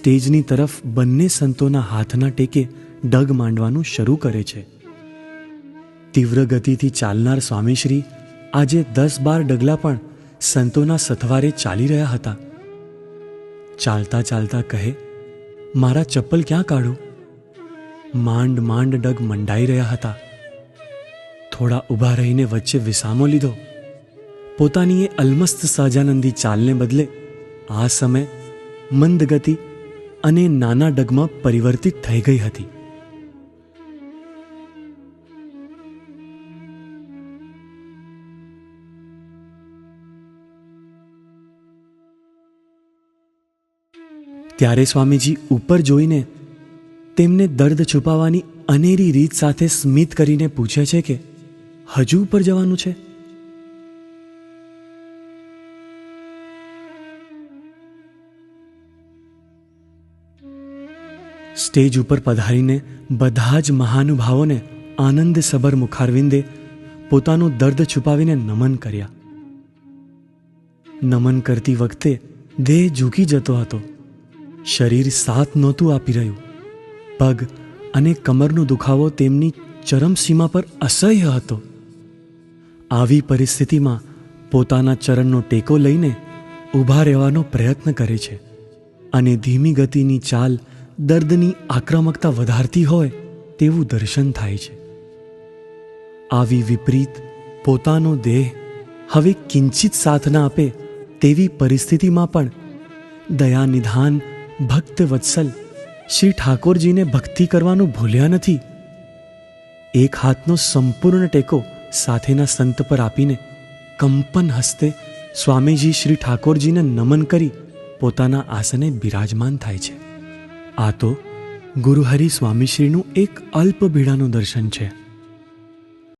સ્ટેજની તરફ બંને સંતોના હાથના ટેકે ડગ માંડવાનું શરૂ કરે છે. તીવ્ર ગતિથી ચાલનાર સ્વામીશ્રી આજે 10-12 ડગલા પણ સંતોના સથવારે ચાલી રહ્યા હતા. ચાલતા ચાલતા કહે, મારા ચપ્પલ ક્યાં કાઢું? માંડ માંડ ડગ મંડાઈ રહ્યા હતા. થોડા ઊભા રહીને વચ્ચે વિસામો લીધો. પોતાની એ અલમસ્ત સહજાનંદી ચાલને બદલે આ સમય મંદ ગતિ અને નાના ડગમાં પરિવર્તિત થઈ ગઈ હતી. ત્યારે સ્વામીજી ઉપર જોઈને તેમને દર્દ છુપાવવાની અનેરી રીત સાથે સ્મિત કરીને પૂછે છે કે હજુ ઉપર જવાનું છે? સ્ટેજ ઉપર પધારીને બધા જ મહાનુભાવોને આનંદસભર મુખારવિંદે પોતાનું દર્દ છુપાવીને નમન કર્યા. નમન કરતી વખતે દેહ ઝૂકી જતો હતો. શરીર સાથ નહોતું આપી રહ્યું. પગ અને કમરનો દુખાવો તેમની ચરમસીમા પર અસહ્ય હતો. આવી પરિસ્થિતિમાં પોતાના ચરણનો ટેકો લઈને ઊભા રહેવાનો પ્રયત્ન કરે છે અને ધીમી ગતિની ચાલ દર્દની આક્રમકતા વધારતી હોય તેવું દર્શન થાય છે. આવી વિપરીત પોતાનો દેહ હવે કિંચિત સાથ ન આપે તેવી પરિસ્થિતિમાં પણ દયાનિધાન ભક્ત વત્સલ શ્રી ઠાકોરજીને ભક્તિ કરવાનું ભૂલ્યા નથી. એક હાથનો સંપૂર્ણ ટેકો સાથેના સંત પર આપીને કંપન હસ્તે સ્વામીજી શ્રી ઠાકોરજીને નમન કરી પોતાના આસને બિરાજમાન થાય છે. આ તો ગુરુહરિ સ્વામીશ્રીનું એક અલ્પ ભીડાનું દર્શન છે.